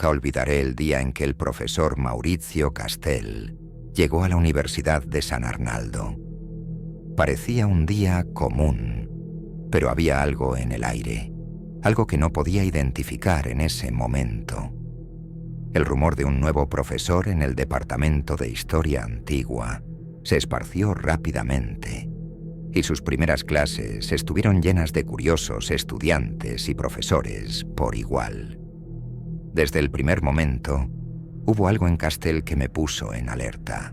Nunca olvidaré el día en que el profesor Maurizio Castel llegó a la Universidad de San Arnaldo. Parecía un día común, pero había algo en el aire, algo que no podía identificar en ese momento. El rumor de un nuevo profesor en el departamento de Historia Antigua se esparció rápidamente, y sus primeras clases estuvieron llenas de curiosos estudiantes y profesores por igual. Desde el primer momento, hubo algo en Castel que me puso en alerta.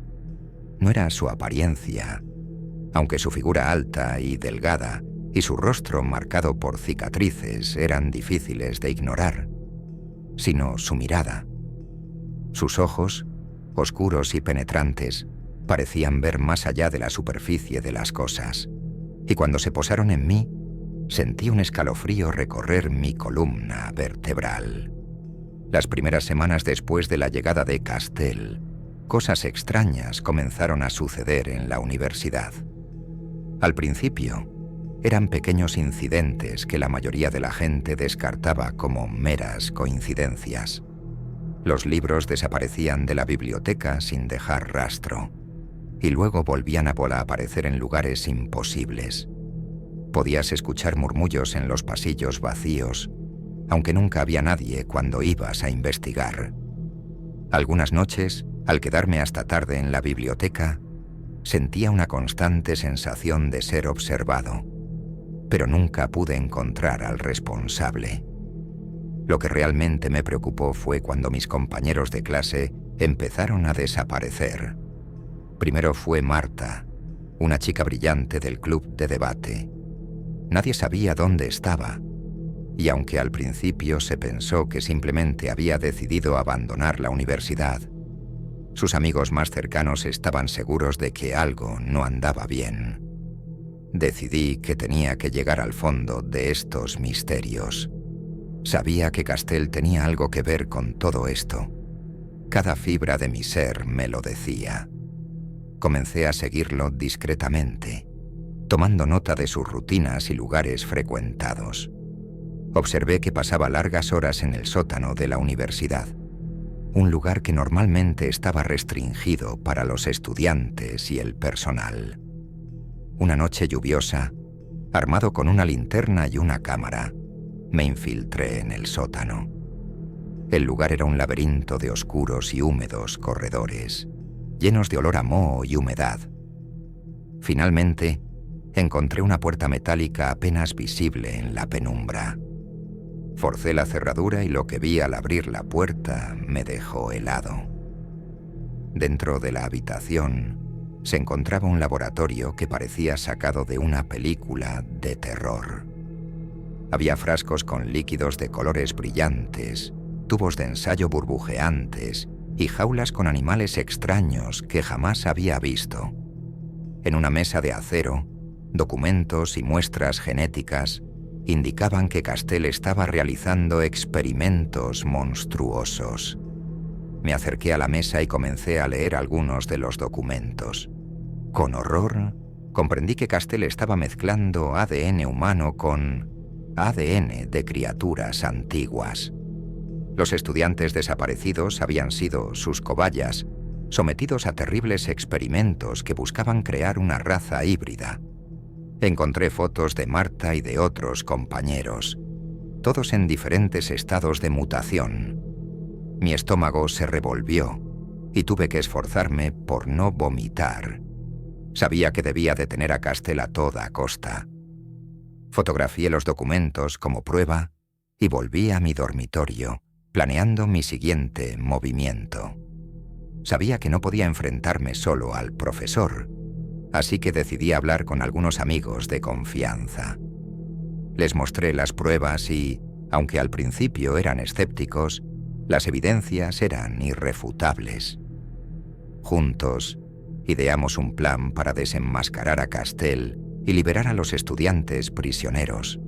No era su apariencia, aunque su figura alta y delgada y su rostro marcado por cicatrices eran difíciles de ignorar, sino su mirada. Sus ojos, oscuros y penetrantes, parecían ver más allá de la superficie de las cosas, y cuando se posaron en mí, sentí un escalofrío recorrer mi columna vertebral. Las primeras semanas después de la llegada de Castel, cosas extrañas comenzaron a suceder en la universidad. Al principio, eran pequeños incidentes que la mayoría de la gente descartaba como meras coincidencias. Los libros desaparecían de la biblioteca sin dejar rastro, y luego volvían a aparecer en lugares imposibles. Podías escuchar murmullos en los pasillos vacíos, aunque nunca había nadie cuando ibas a investigar. Algunas noches, al quedarme hasta tarde en la biblioteca, sentía una constante sensación de ser observado, pero nunca pude encontrar al responsable. Lo que realmente me preocupó fue cuando mis compañeros de clase empezaron a desaparecer. Primero fue Marta, una chica brillante del club de debate. Nadie sabía dónde estaba, y aunque al principio se pensó que simplemente había decidido abandonar la universidad, sus amigos más cercanos estaban seguros de que algo no andaba bien. Decidí que tenía que llegar al fondo de estos misterios. Sabía que Castel tenía algo que ver con todo esto. Cada fibra de mi ser me lo decía. Comencé a seguirlo discretamente, tomando nota de sus rutinas y lugares frecuentados. Observé que pasaba largas horas en el sótano de la universidad, un lugar que normalmente estaba restringido para los estudiantes y el personal. Una noche lluviosa, armado con una linterna y una cámara, me infiltré en el sótano. El lugar era un laberinto de oscuros y húmedos corredores, llenos de olor a moho y humedad. Finalmente, encontré una puerta metálica apenas visible en la penumbra. Forcé la cerradura y lo que vi al abrir la puerta me dejó helado. Dentro de la habitación se encontraba un laboratorio que parecía sacado de una película de terror. Había frascos con líquidos de colores brillantes, tubos de ensayo burbujeantes y jaulas con animales extraños que jamás había visto. En una mesa de acero, documentos y muestras genéticas indicaban que Castel estaba realizando experimentos monstruosos. Me acerqué a la mesa y comencé a leer algunos de los documentos. Con horror, comprendí que Castel estaba mezclando ADN humano con ADN de criaturas antiguas. Los estudiantes desaparecidos habían sido sus cobayas, sometidos a terribles experimentos que buscaban crear una raza híbrida. Encontré fotos de Marta y de otros compañeros, todos en diferentes estados de mutación. Mi estómago se revolvió y tuve que esforzarme por no vomitar. Sabía que debía detener a Castel a toda costa. Fotografié los documentos como prueba y volví a mi dormitorio, planeando mi siguiente movimiento. Sabía que no podía enfrentarme solo al profesor, así que decidí hablar con algunos amigos de confianza. Les mostré las pruebas y, aunque al principio eran escépticos, las evidencias eran irrefutables. Juntos, ideamos un plan para desenmascarar a Castel y liberar a los estudiantes prisioneros.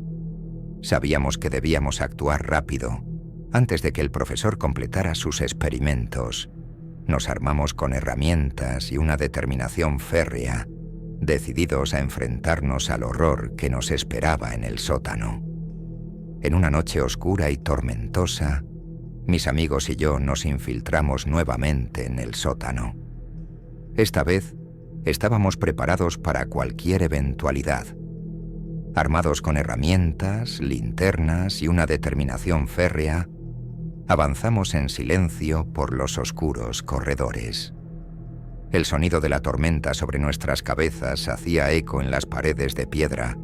Sabíamos que debíamos actuar rápido, antes de que el profesor completara sus experimentos. Nos armamos con herramientas y una determinación férrea, decididos a enfrentarnos al horror que nos esperaba en el sótano. En una noche oscura y tormentosa, Mis amigos y yo nos infiltramos nuevamente en el sótano. Esta vez estábamos preparados para cualquier eventualidad. Armados con herramientas, linternas y una determinación férrea, avanzamos en silencio por los oscuros corredores. El sonido de la tormenta sobre nuestras cabezas hacía eco en las paredes de piedra,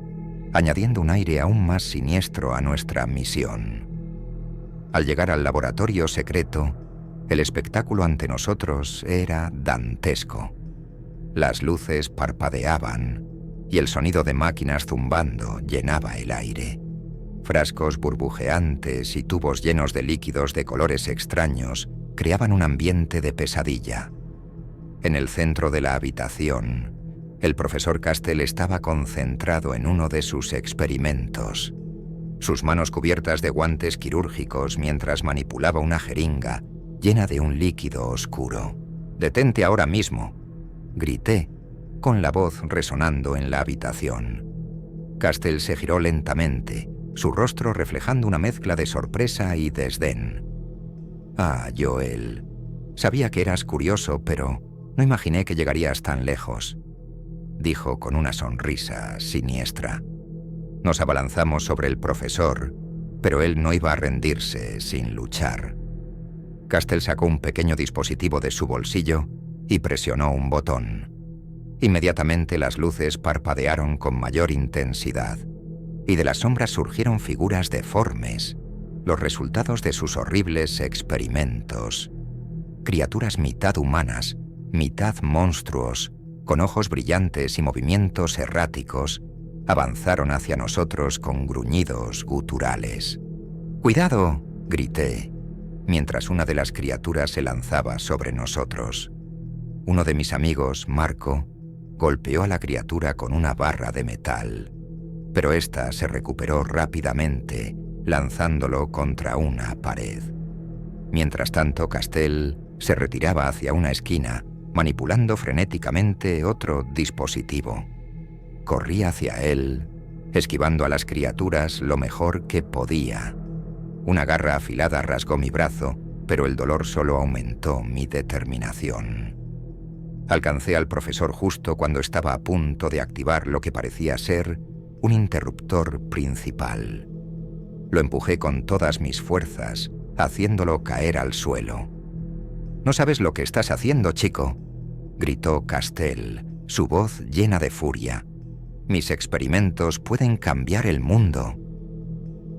añadiendo un aire aún más siniestro a nuestra misión. Al llegar al laboratorio secreto, el espectáculo ante nosotros era dantesco. Las luces parpadeaban y el sonido de máquinas zumbando llenaba el aire. Frascos burbujeantes y tubos llenos de líquidos de colores extraños creaban un ambiente de pesadilla. En el centro de la habitación, el profesor Castell estaba concentrado en uno de sus experimentos. Sus manos cubiertas de guantes quirúrgicos mientras manipulaba una jeringa llena de un líquido oscuro. «¡Detente ahora mismo!», grité, con la voz resonando en la habitación. Castell se giró lentamente, su rostro reflejando una mezcla de sorpresa y desdén. «Ah, Joel, sabía que eras curioso, pero no imaginé que llegarías tan lejos», dijo con una sonrisa siniestra. Nos abalanzamos sobre el profesor, pero él no iba a rendirse sin luchar. Castell sacó un pequeño dispositivo de su bolsillo y presionó un botón. Inmediatamente las luces parpadearon con mayor intensidad y de las sombras surgieron figuras deformes, los resultados de sus horribles experimentos. Criaturas mitad humanas, mitad monstruos, con ojos brillantes y movimientos erráticos, avanzaron hacia nosotros con gruñidos guturales. «¡Cuidado!», grité, mientras una de las criaturas se lanzaba sobre nosotros. Uno de mis amigos, Marco, golpeó a la criatura con una barra de metal, pero ésta se recuperó rápidamente, lanzándolo contra una pared. Mientras tanto, Castell se retiraba hacia una esquina, manipulando frenéticamente otro dispositivo. Corrí hacia él, esquivando a las criaturas lo mejor que podía. Una garra afilada rasgó mi brazo, pero el dolor solo aumentó mi determinación. Alcancé al profesor justo cuando estaba a punto de activar lo que parecía ser un interruptor principal. Lo empujé con todas mis fuerzas, haciéndolo caer al suelo. «No sabes lo que estás haciendo, chico», gritó Castell, su voz llena de furia. «Mis experimentos pueden cambiar el mundo».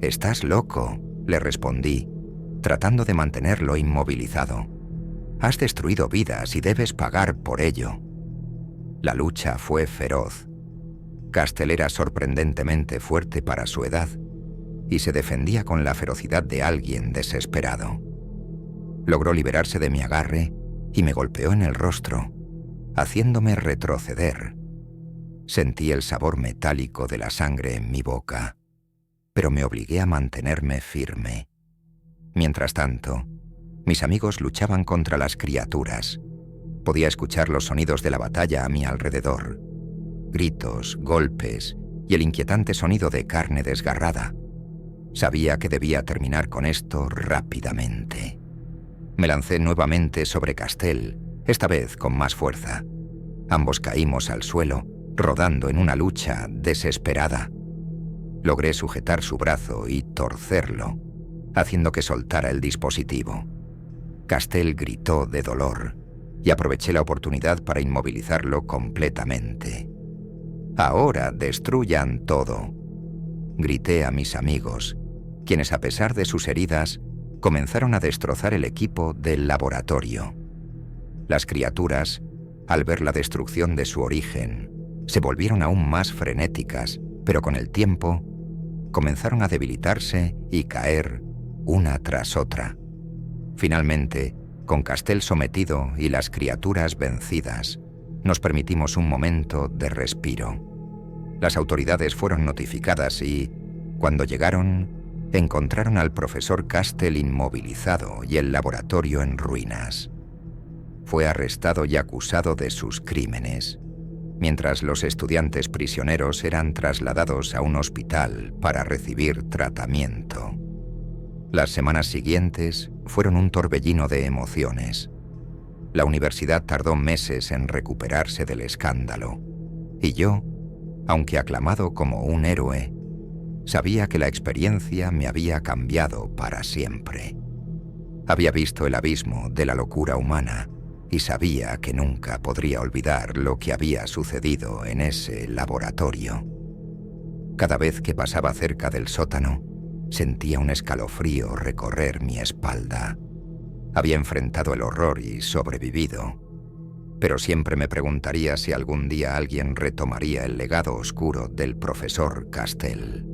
«Estás loco», le respondí, tratando de mantenerlo inmovilizado. «Has destruido vidas y debes pagar por ello». La lucha fue feroz. Castell era sorprendentemente fuerte para su edad y se defendía con la ferocidad de alguien desesperado. Logró liberarse de mi agarre y me golpeó en el rostro, haciéndome retroceder. Sentí el sabor metálico de la sangre en mi boca, pero me obligué a mantenerme firme. Mientras tanto, mis amigos luchaban contra las criaturas. Podía escuchar los sonidos de la batalla a mi alrededor. Gritos, golpes y el inquietante sonido de carne desgarrada. Sabía que debía terminar con esto rápidamente. Me lancé nuevamente sobre Castell, esta vez con más fuerza. Ambos caímos al suelo, rodando en una lucha desesperada. Logré sujetar su brazo y torcerlo, haciendo que soltara el dispositivo. Castell gritó de dolor y aproveché la oportunidad para inmovilizarlo completamente. «Ahora destruyan todo», grité a mis amigos, quienes a pesar de sus heridas comenzaron a destrozar el equipo del laboratorio. Las criaturas, al ver la destrucción de su origen, se volvieron aún más frenéticas, pero con el tiempo comenzaron a debilitarse y caer una tras otra. Finalmente, con Castell sometido y las criaturas vencidas, nos permitimos un momento de respiro. Las autoridades fueron notificadas y, cuando llegaron, encontraron al profesor Castell inmovilizado y el laboratorio en ruinas. Fue arrestado y acusado de sus crímenes, mientras los estudiantes prisioneros eran trasladados a un hospital para recibir tratamiento. Las semanas siguientes fueron un torbellino de emociones. La universidad tardó meses en recuperarse del escándalo, y yo, aunque aclamado como un héroe, sabía que la experiencia me había cambiado para siempre. Había visto el abismo de la locura humana y sabía que nunca podría olvidar lo que había sucedido en ese laboratorio. Cada vez que pasaba cerca del sótano, sentía un escalofrío recorrer mi espalda. Había enfrentado el horror y sobrevivido, pero siempre me preguntaría si algún día alguien retomaría el legado oscuro del profesor Castell.